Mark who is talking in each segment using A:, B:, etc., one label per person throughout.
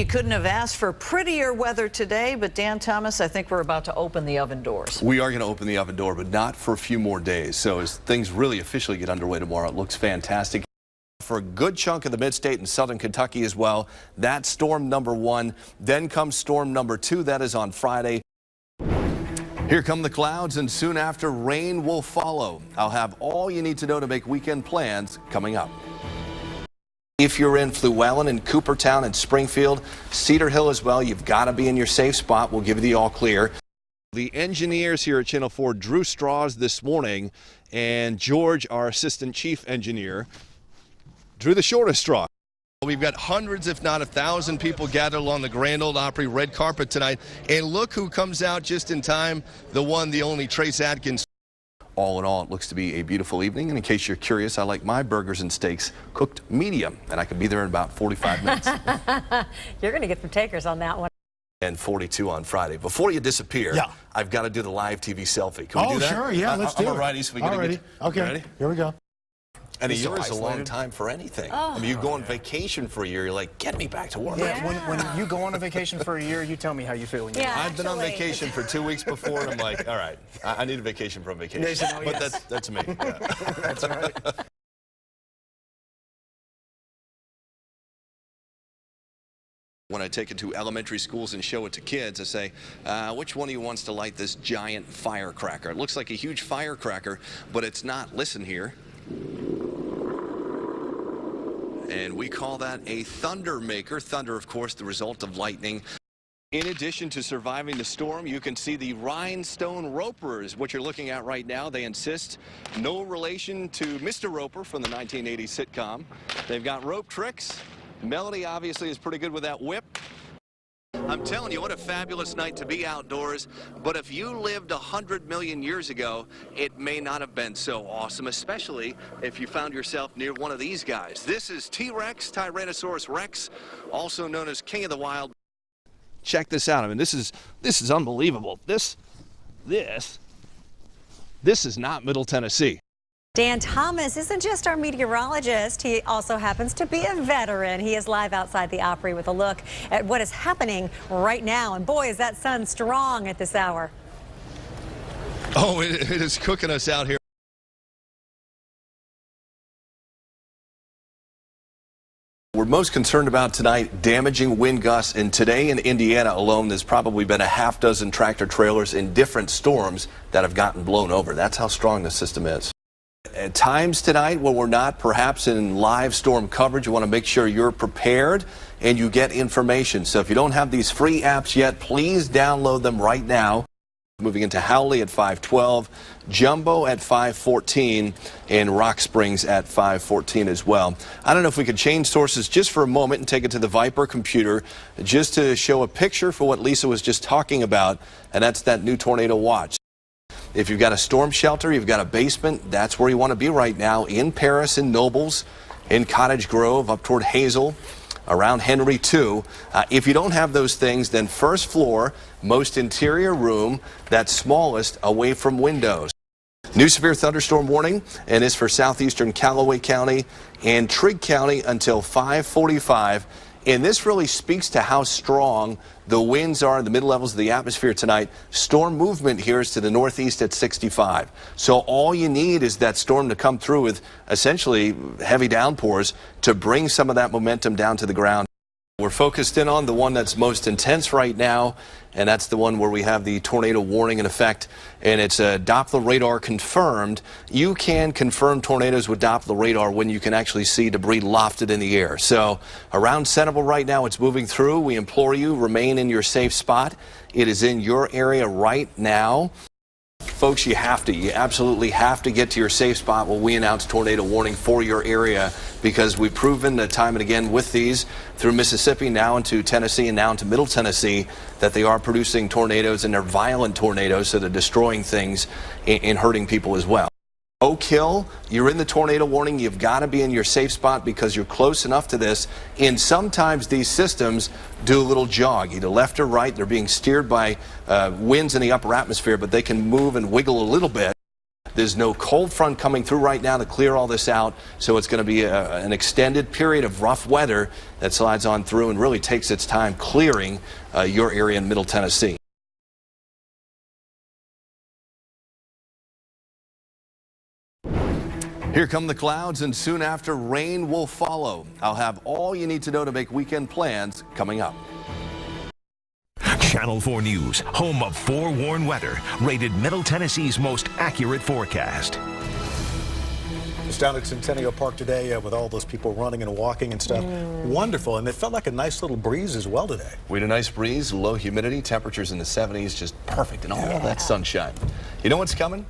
A: you couldn't have asked for prettier weather today, but Dan Thomas, I think we're about to open the oven doors.
B: We are going to open the oven door, but not for a few more days. So as things really officially get underway tomorrow, it looks fantastic. For a good chunk of the mid-state and southern Kentucky as well. That's storm number 1. Then comes storm number 2. That is on Friday. Here come the clouds, and soon after, rain will follow. I'll have all you need to know to make weekend plans coming up. If you're in Fluellen and Coopertown and Springfield, Cedar Hill as well, you've got to be in your safe spot. We'll give you the all clear. The engineers here at Channel 4 drew straws this morning, and George, our assistant chief engineer, drew the shortest straw. We've got hundreds, if not 1,000 people gathered along the Grand Ole Opry red carpet tonight. And look who comes out just in time, the one, the only Trace Adkins. All in all, it looks to be a beautiful evening. And in case you're curious, I like my burgers and steaks cooked medium, and I can be there in about 45 minutes.
C: You're going to get some takers on that one.
B: And 42 on Friday. Before you disappear,
D: yeah,
B: I've got to do the live TV selfie. Can we do that?
D: Oh, sure, yeah, let's do it.
B: I'm ready, so we get
D: ready. Okay,
B: ready?
D: Here we go.
B: And a year is a long time for anything.
E: Oh.
B: I mean, you go on vacation for a year, you're like, get me back to work.
E: Yeah.
F: When you go on a vacation for a year, you tell me how you feel. When you
B: I've been on vacation for 2 weeks before, and I'm like, all right, I need a vacation from vacation. But that's me. Yeah.
F: That's right.
B: When I take it to elementary schools and show it to kids, I say, which one of you wants to light this giant firecracker? It looks like a huge firecracker, but it's not. Listen here. And we call that a thunder maker. Thunder, of course, the result of lightning. In addition to surviving the storm, you can see the Rhinestone Ropers, what you're looking at right now. They insist no relation to Mr. Roper from the 1980s sitcom. They've got rope tricks. Melody obviously is pretty good with that whip. I'm telling you, what a fabulous night to be outdoors. But if you lived 100 million years ago, it may not have been so awesome, especially if you found yourself near one of these guys. This is T-Rex, Tyrannosaurus Rex, also known as King of the Wild. Check this out. I mean, this is unbelievable. This is not Middle Tennessee.
C: Dan Thomas isn't just our meteorologist. He also happens to be a veteran. He is live outside the Opry with a look at what is happening right now. And boy, is that sun strong at this hour.
B: Oh, it is cooking us out here. We're most concerned about tonight damaging wind gusts, and today in Indiana alone there's probably been a half dozen tractor trailers in different storms that have gotten blown over. That's how strong the system is. At times tonight when we're not perhaps in live storm coverage, you want to make sure you're prepared and you get information. So if you don't have these free apps yet, please download them right now. Moving into Howley at 5:12, Jumbo at 5:14, and Rock Springs at 5:14 as well. I don't know if we could change sources just for a moment and take it to the Viper computer just to show a picture for what Lisa was just talking about, and that's that new tornado watch. If you've got a storm shelter, you've got a basement, that's where you want to be right now, in Paris, in Nobles, in Cottage Grove, up toward Hazel, around Henry 2. If you don't have those things, then first floor, most interior room, that's smallest, away from windows. New severe thunderstorm warning, and is for southeastern Callaway County and Trigg County until 5:45. And this really speaks to how strong the winds are in the mid levels of the atmosphere tonight. Storm movement here is to the northeast at 65. So all you need is that storm to come through with essentially heavy downpours to bring some of that momentum down to the ground. We're focused in on the one that's most intense right now, and that's the one where we have the tornado warning in effect, and it's a Doppler radar confirmed. You can confirm tornadoes with Doppler radar when you can actually see debris lofted in the air. So around Centerville right now, it's moving through. We implore you, remain in your safe spot. It is in your area right now. Folks, you absolutely have to get to your safe spot when we announce tornado warning for your area, because we've proven time and again with these through Mississippi, now into Tennessee, and now into Middle Tennessee, that they are producing tornadoes, and they're violent tornadoes, so they're destroying things and hurting people as well. Oak Hill, you're in the tornado warning. You've got to be in your safe spot because you're close enough to this. And sometimes these systems do a little jog, either left or right. They're being steered by winds in the upper atmosphere, but they can move and wiggle a little bit. There's no cold front coming through right now to clear all this out, so it's going to be an extended period of rough weather that slides on through and really takes its time clearing your area in Middle Tennessee. Here come the clouds, and soon after, rain will follow. I'll have all you need to know to make weekend plans coming up.
D: Channel 4 News, home of forewarned weather, rated Middle Tennessee's most accurate forecast.
E: It's down at Centennial Park today with all those people running and walking and stuff. Wonderful, and it felt like a nice little breeze as well today.
B: We had a nice breeze, low humidity, temperatures in the 70s, just perfect, and all that sunshine. You know what's coming?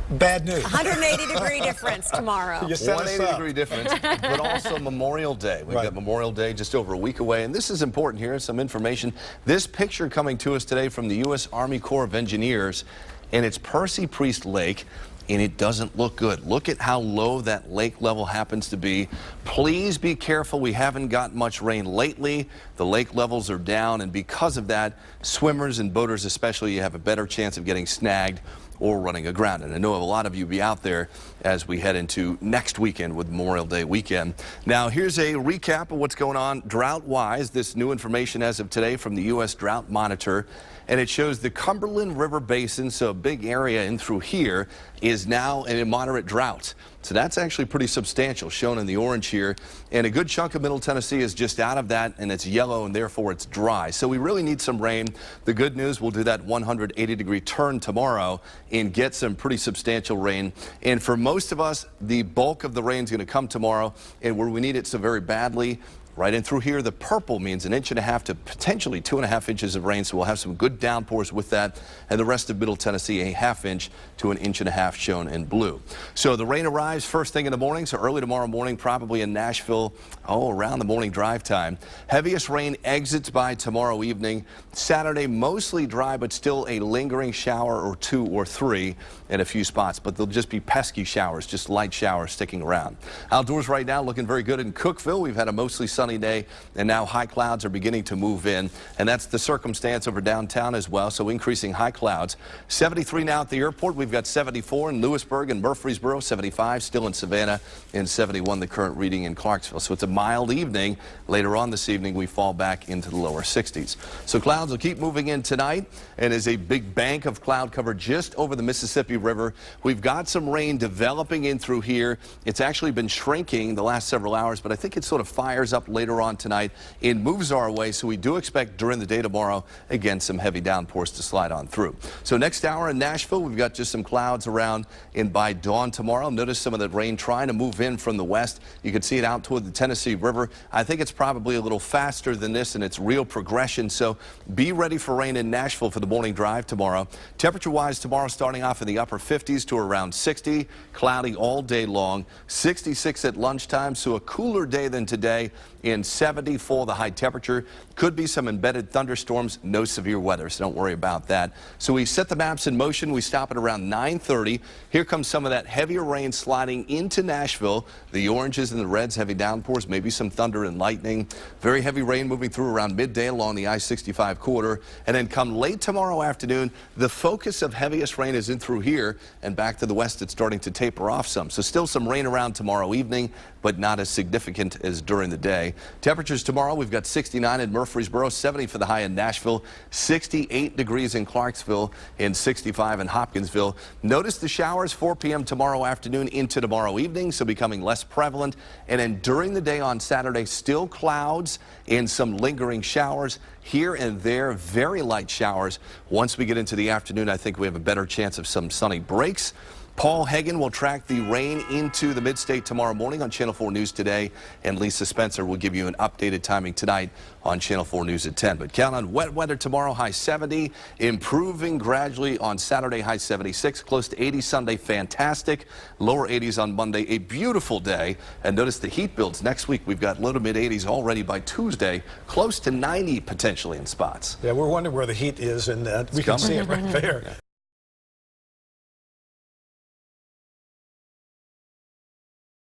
E: Bad news.
C: 180-degree difference tomorrow.
E: You set us up.
B: 180-degree difference, but also Memorial Day. We've got Memorial Day just over a week away, and this is important here, some information. This picture coming to us today from the U.S. Army Corps of Engineers, and it's Percy Priest Lake, and it doesn't look good. Look at how low that lake level happens to be. Please be careful. We haven't gotten much rain lately. The lake levels are down, and because of that, swimmers and boaters especially, you have a better chance of getting snagged or running aground. And I know a lot of you will be out there as we head into next weekend with Memorial Day weekend. Now, here's a recap of what's going on drought-wise. This new information as of today from the U.S. Drought Monitor. And it shows the Cumberland River Basin, so a big area in through here, is now in a moderate drought. So that's actually pretty substantial, shown in the orange here. And a good chunk of Middle Tennessee is just out of that, and it's yellow, and therefore it's dry. So we really need some rain. The good news, we'll do that 180-degree turn tomorrow and get some pretty substantial rain. And for most of us, the bulk of the rain is going to come tomorrow, and where we need it so very badly, right in through here, the purple means 1.5 inches to potentially 2.5 inches of rain, so we'll have some good downpours with that. And the rest of Middle Tennessee, 1/2 inch to 1.5 inches shown in blue. So the rain arrives first thing in the morning, so early tomorrow morning, probably in Nashville, around the morning drive time. Heaviest rain exits by tomorrow evening. Saturday, mostly dry, but still a lingering shower or 2 or 3 in a few spots, but they'll just be pesky showers, just light showers sticking around. Outdoors right now looking very good in Cookeville. We've had a mostly sunny day, and now high clouds are beginning to move in, and that's the circumstance over downtown as well, so increasing high clouds. 73 now at the airport. We've got 74 in Lewisburg and Murfreesboro, 75 still in Savannah, and 71 the current reading in Clarksville. So it's a mild evening. Later on this evening, we fall back into the lower 60s. So clouds will keep moving in tonight, and is a big bank of cloud cover just over the Mississippi River. We've got some rain developing in through here. It's actually been shrinking the last several hours, but I think it sort of fires up later on tonight. It moves our way, so we do expect during the day tomorrow, again, some heavy downpours to slide on through. So next hour in Nashville, we've got just some clouds around, and by dawn tomorrow, notice some of the rain trying to move in from the west. You can see it out toward the Tennessee River. I think it's probably a little faster than this, and it's real progression, so be ready for rain in Nashville for the morning drive tomorrow. Temperature-wise tomorrow, starting off in the upper 50s to around 60, cloudy all day long, 66 at lunchtime, so a cooler day than today, in 74 the high temperature. Could be some embedded thunderstorms, no severe weather, so don't worry about that. So we set the maps in motion. We stop at around 9:30. Here comes some of that heavier rain sliding into Nashville. The oranges and the reds, heavy downpours, maybe some thunder and lightning. Very heavy rain moving through around midday along the I-65 corridor. And then come late tomorrow afternoon, the focus of heaviest rain is in through here, and back to the west it's starting to taper off some. So still some rain around tomorrow evening, but not as significant as during the day. Temperatures tomorrow, we've got 69 in Murfreesboro, 70 for the high in Nashville, 68 degrees in Clarksville, and 65 in Hopkinsville. Notice the showers 4 p.m. tomorrow afternoon into tomorrow evening, so becoming less prevalent. And then during the day on Saturday, still clouds and some lingering showers here and there, very light showers. Once we get into the afternoon, I think we have a better chance of some sunny breaks. Paul Hagan will track the rain into the mid-state tomorrow morning on Channel 4 News Today, and Lisa Spencer will give you an updated timing tonight on Channel 4 News at 10. But count on wet weather tomorrow, high 70, improving gradually on Saturday, high 76, close to 80 Sunday, fantastic, lower 80s on Monday, a beautiful day. And notice the heat builds next week. We've got low to mid 80s already by Tuesday, close to 90 potentially in spots.
E: Yeah, we're wondering where the heat is, and we can see it right there.
B: Yeah.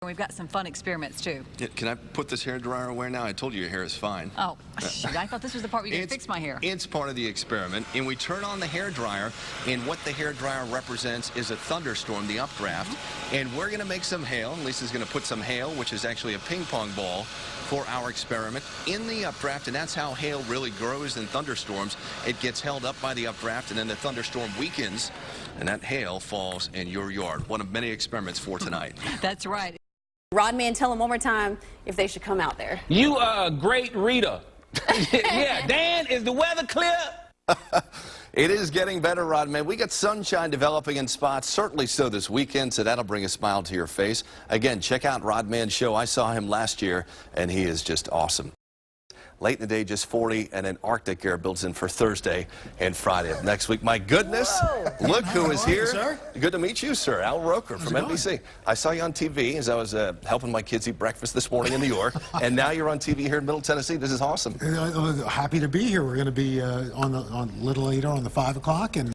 G: we've got some fun experiments too.
B: Yeah, can I put this hair dryer away now? I told you your hair is fine.
G: Oh, shoot, I thought this was the part where you fix my hair.
B: It's part of the experiment, and we turn on the hair dryer, and what the hair dryer represents is a thunderstorm, the updraft, and we're going to make some hail. And Lisa's going to put some hail, which is actually a ping pong ball, for our experiment in the updraft, and that's how hail really grows in thunderstorms. It gets held up by the updraft, and then the thunderstorm weakens, and that hail falls in your yard. One of many experiments for tonight.
G: That's right.
H: Rodman, tell them one more time if they should come out there.
I: You are a great reader. Yeah, Dan, is the weather clear?
B: It is getting better, Rodman. We got sunshine developing in spots, certainly so this weekend, so that'll bring a smile to your face. Again, check out Rodman's show. I saw him last year, and he is just awesome. Late in the day, just 40, and an Arctic air builds in for Thursday and Friday of next week. My goodness, look who is here.
E: Sir?
B: Good to meet you, sir. Al Roker from NBC. I saw you on TV as I was helping my kids eat breakfast this morning in New York, and now you're on TV here in Middle Tennessee. This is awesome.
J: Happy to be here. We're going to be on a little later on the 5 o'clock. And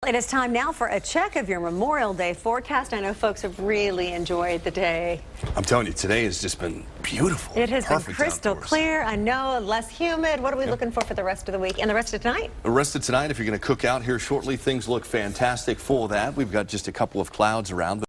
C: It is time now for a check of your Memorial Day forecast. I know folks have really enjoyed the day.
B: I'm telling you, today has just been beautiful.
C: It has been
B: Perfect
C: crystal
B: outdoors.
C: clear. I know, less humid. What are we looking for the rest of the week and the rest of tonight?
B: The rest of tonight, if you're going to cook out here shortly, things look fantastic. Full of that. We've got just a couple of clouds around.